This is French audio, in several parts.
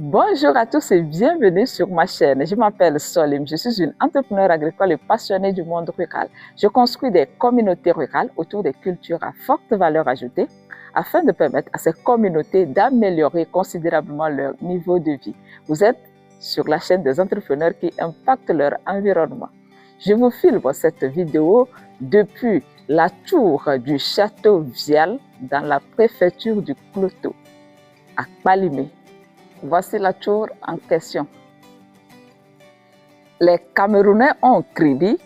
Bonjour à tous et bienvenue sur ma chaîne. Je m'appelle Solim, je suis une entrepreneure agricole et passionnée du monde rural. Je construis des communautés rurales autour des cultures à forte valeur ajoutée afin de permettre à ces communautés d'améliorer considérablement leur niveau de vie. Vous êtes sur la chaîne des entrepreneurs qui impactent leur environnement. Je vous filme cette vidéo depuis la tour du château Vial dans la préfecture du Cloto à Kpalimé. Voici la tour en question. Les Camerounais ont Kribi,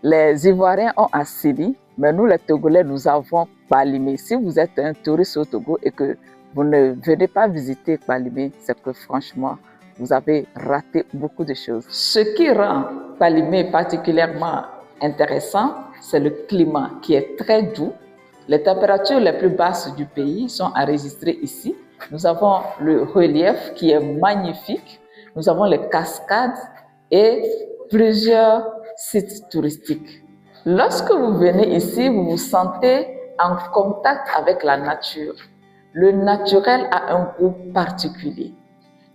les Ivoiriens ont Assini, mais nous les Togolais, nous avons Kpalimé. Si vous êtes un touriste au Togo et que vous ne venez pas visiter Kpalimé, c'est que franchement, vous avez raté beaucoup de choses. Ce qui rend Kpalimé particulièrement intéressant, c'est le climat qui est très doux. Les températures les plus basses du pays sont enregistrées ici. Nous avons le relief qui est magnifique. Nous avons les cascades et plusieurs sites touristiques. Lorsque vous venez ici, vous vous sentez en contact avec la nature. Le naturel a un goût particulier.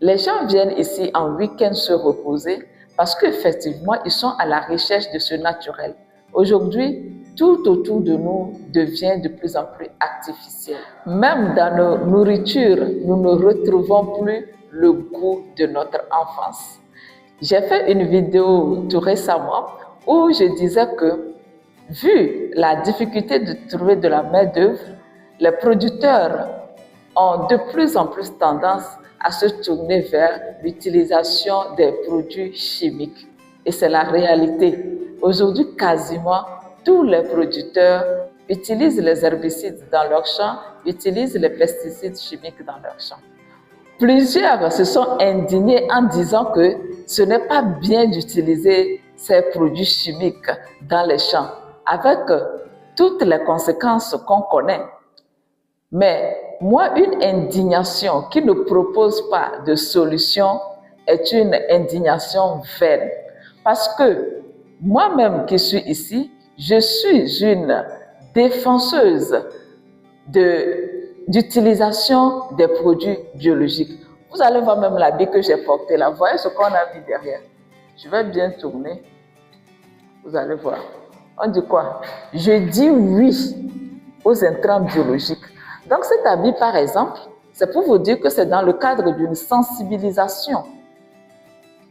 Les gens viennent ici en week-end se reposer parce qu'effectivement, ils sont à la recherche de ce naturel. Aujourd'hui, tout autour de nous devient de plus en plus artificiel. Même dans nos nourritures, nous ne retrouvons plus le goût de notre enfance. J'ai fait une vidéo tout récemment où je disais que, vu la difficulté de trouver de la main-d'œuvre, les producteurs ont de plus en plus tendance à se tourner vers l'utilisation des produits chimiques. Et c'est la réalité. Aujourd'hui, quasiment tous les producteurs utilisent les herbicides dans leurs champs, utilisent les pesticides chimiques dans leurs champs. Plusieurs se sont indignés en disant que ce n'est pas bien d'utiliser ces produits chimiques dans les champs, avec toutes les conséquences qu'on connaît. Mais moi, une indignation qui ne propose pas de solution est une indignation vaine. Parce que moi-même qui suis ici, je suis une défenseuse d'utilisation des produits biologiques. Vous allez voir même l'habit que j'ai porté là. Vous voyez ce qu'on a mis derrière. Je vais bien tourner. Vous allez voir. On dit quoi? Je dis oui aux intrants biologiques. Donc cet habit, par exemple, c'est pour vous dire que c'est dans le cadre d'une sensibilisation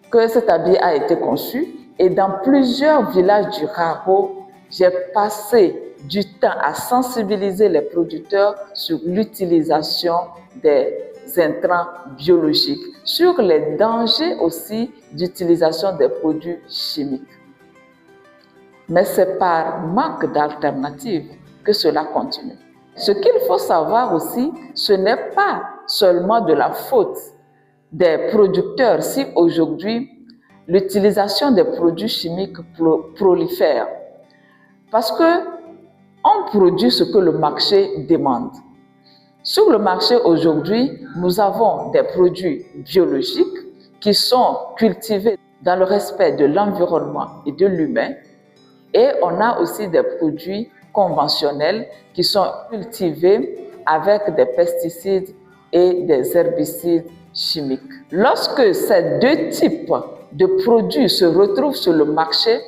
que cet habit a été conçu. Et dans plusieurs villages du Raro, j'ai passé du temps à sensibiliser les producteurs sur l'utilisation des intrants biologiques, sur les dangers aussi d'utilisation des produits chimiques. Mais c'est par manque d'alternatives que cela continue. Ce qu'il faut savoir aussi, ce n'est pas seulement de la faute des producteurs si aujourd'hui l'utilisation des produits chimiques prolifère. Parce qu'on produit ce que le marché demande. Sur le marché aujourd'hui, nous avons des produits biologiques qui sont cultivés dans le respect de l'environnement et de l'humain. Et on a aussi des produits conventionnels qui sont cultivés avec des pesticides et des herbicides chimiques. Lorsque ces deux types de produits se retrouvent sur le marché,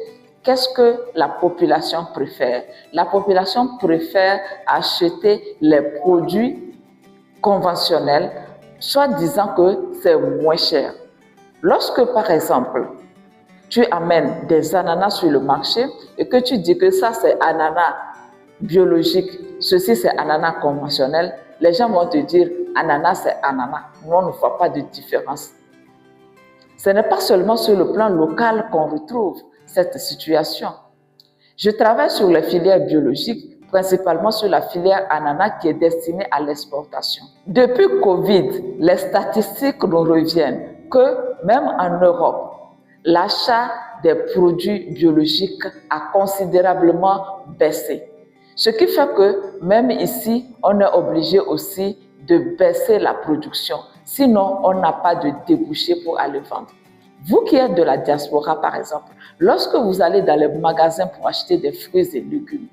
qu'est-ce que la population préfère? La population préfère acheter les produits conventionnels, soit disant que c'est moins cher. Lorsque, par exemple, tu amènes des ananas sur le marché et que tu dis que ça c'est ananas biologique, ceci c'est ananas conventionnel, les gens vont te dire ananas c'est ananas. Nous on ne voit pas de différence. Ce n'est pas seulement sur le plan local qu'on retrouve cette situation. Je travaille sur les filières biologiques, principalement sur la filière ananas qui est destinée à l'exportation. Depuis Covid, les statistiques nous reviennent que même en Europe, l'achat des produits biologiques a considérablement baissé. Ce qui fait que même ici, on est obligé aussi de baisser la production. Sinon, on n'a pas de débouché pour aller vendre. Vous qui êtes de la diaspora, par exemple, lorsque vous allez dans les magasins pour acheter des fruits et légumes,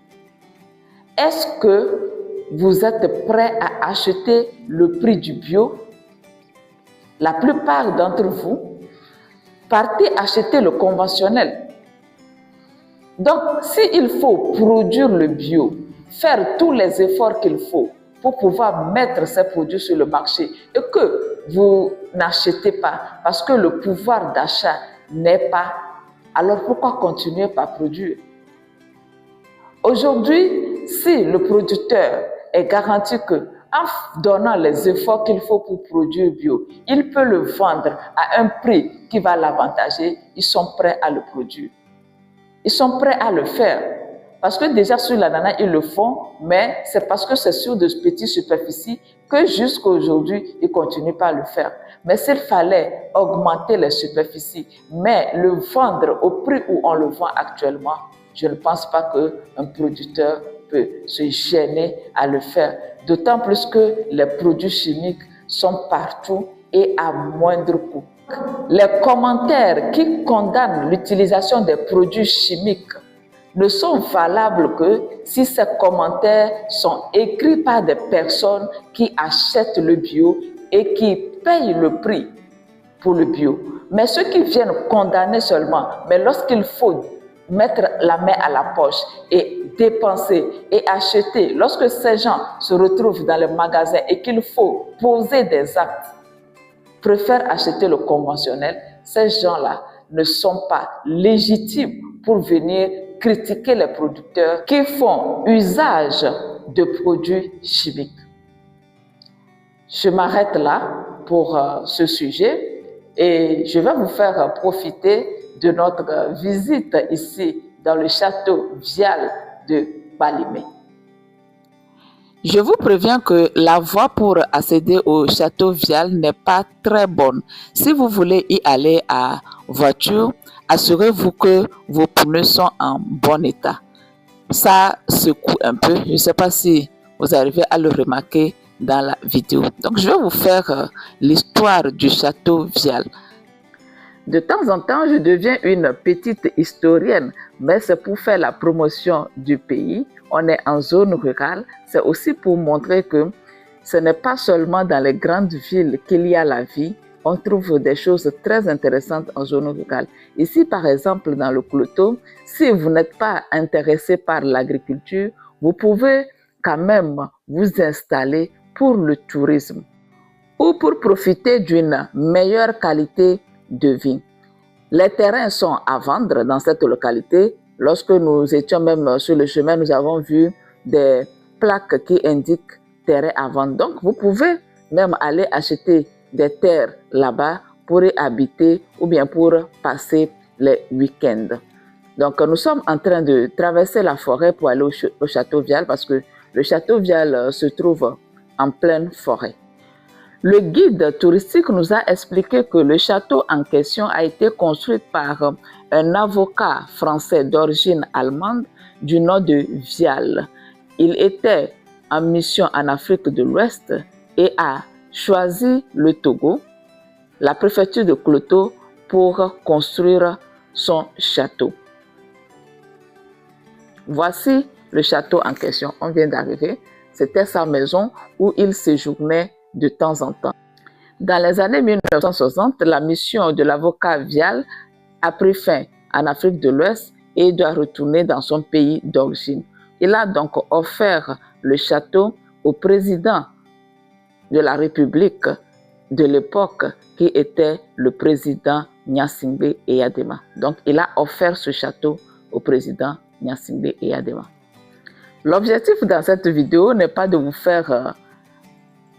est-ce que vous êtes prêt à acheter le prix du bio la plupart d'entre vous, partez acheter le conventionnel. Donc, s'il faut produire le bio, faire tous les efforts qu'il faut pour pouvoir mettre ces produits sur le marché et que vous n'achetez pas parce que le pouvoir d'achat n'est pas, alors pourquoi continuer par produire? Aujourd'hui, si le producteur est garanti que, en donnant les efforts qu'il faut pour produire bio, il peut le vendre à un prix qui va l'avantager, ils sont prêts à le produire. Ils sont prêts à le faire. Parce que déjà sur l'ananas, ils le font, mais c'est parce que c'est sur de petites superficies que jusqu'à aujourd'hui, ils ne continuent pas à le faire. Mais s'il fallait augmenter les superficies, mais le vendre au prix où on le vend actuellement, je ne pense pas qu'un producteur peut se gêner à le faire. D'autant plus que les produits chimiques sont partout et à moindre coût. Les commentaires qui condamnent l'utilisation des produits chimiques ne sont valables que si ces commentaires sont écrits par des personnes qui achètent le bio et qui payent le prix pour le bio. Mais ceux qui viennent condamner seulement, mais lorsqu'il faut mettre la main à la poche et dépenser et acheter, lorsque ces gens se retrouvent dans les magasins et qu'il faut poser des actes, préfèrent acheter le conventionnel, ces gens-là ne sont pas légitimes pour venir critiquer les producteurs qui font usage de produits chimiques. Je m'arrête là pour ce sujet et je vais vous faire profiter de notre visite ici dans le château Vial de Balimé. Je vous préviens que la voie pour accéder au château Vial n'est pas très bonne. Si vous voulez y aller à voiture, assurez-vous que vos pneus sont en bon état. Ça secoue un peu. Je ne sais pas si vous arrivez à le remarquer dans la vidéo. Donc, je vais vous faire l'histoire du château Vial. De temps en temps, je deviens une petite historienne, mais c'est pour faire la promotion du pays. On est en zone rurale. C'est aussi pour montrer que ce n'est pas seulement dans les grandes villes qu'il y a la vie. On trouve des choses très intéressantes en zone rurale. Ici, par exemple, dans le Cloto, si vous n'êtes pas intéressé par l'agriculture, vous pouvez quand même vous installer pour le tourisme ou pour profiter d'une meilleure qualité de vie. Les terrains sont à vendre dans cette localité. Lorsque nous étions même sur le chemin, nous avons vu des plaques qui indiquent terrain à vendre. Donc, vous pouvez même aller acheter des terres là-bas pour y habiter ou bien pour passer les week-ends. Donc, nous sommes en train de traverser la forêt pour aller au château Vial parce que le château Vial se trouve en pleine forêt. Le guide touristique nous a expliqué que le château en question a été construit par un avocat français d'origine allemande du nom de Vial. Il était en mission en Afrique de l'Ouest et a choisi le Togo, la préfecture de Cloto, pour construire son château. Voici le château en question. On vient d'arriver. C'était sa maison où il séjournait de temps en temps. Dans les années 1960, la mission de l'avocat Vial a pris fin en Afrique de l'Ouest et doit retourner dans son pays d'origine. Il a donc offert le château au président de la République de l'époque qui était le président Gnassingbé Eyadema. Donc, il a offert ce château au président Gnassingbé Eyadema. L'objectif dans cette vidéo n'est pas de vous faire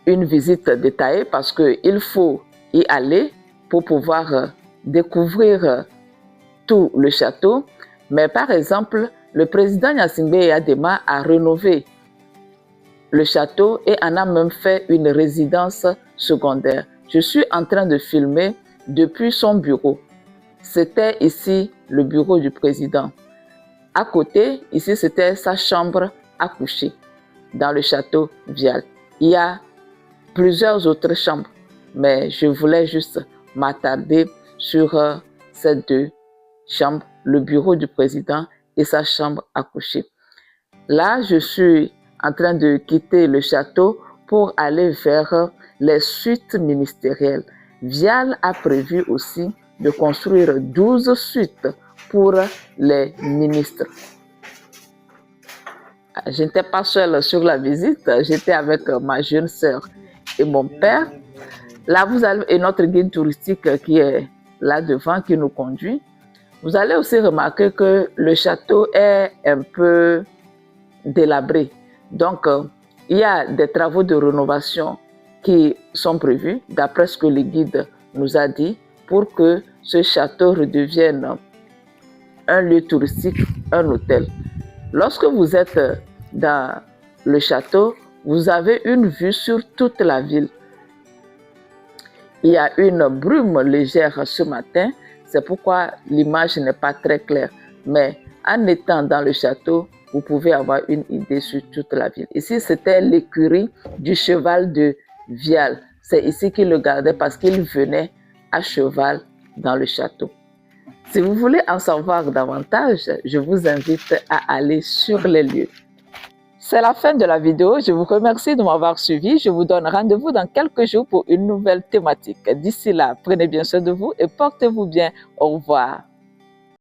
une visite détaillée parce qu'il faut y aller pour pouvoir découvrir tout le château. Mais par exemple, le président Gnassingbé Eyadema a rénové le château et en a même fait une résidence secondaire. Je suis en train de filmer depuis son bureau. C'était ici le bureau du président. À côté, ici, c'était sa chambre à coucher dans le château Vial. Il y a plusieurs autres chambres, mais je voulais juste m'attarder sur ces deux chambres, le bureau du président et sa chambre à coucher. Là, je suis en train de quitter le château pour aller vers les suites ministérielles. Vial a prévu aussi de construire 12 suites pour les ministres. Je n'étais pas seule sur la visite, j'étais avec ma jeune sœur et mon père. Là, vous avez et notre guide touristique qui est là devant, qui nous conduit. Vous allez aussi remarquer que le château est un peu délabré. Donc, il y a des travaux de rénovation qui sont prévus, d'après ce que le guide nous a dit, pour que ce château redevienne un lieu touristique, un hôtel. Lorsque vous êtes dans le château, vous avez une vue sur toute la ville. Il y a une brume légère ce matin, c'est pourquoi l'image n'est pas très claire. Mais en étant dans le château, vous pouvez avoir une idée sur toute la ville. Ici, c'était l'écurie du cheval de Vial. C'est ici qu'il le gardait parce qu'il venait à cheval dans le château. Si vous voulez en savoir davantage, je vous invite à aller sur les lieux. C'est la fin de la vidéo. Je vous remercie de m'avoir suivi. Je vous donne rendez-vous dans quelques jours pour une nouvelle thématique. D'ici là, prenez bien soin de vous et portez-vous bien. Au revoir.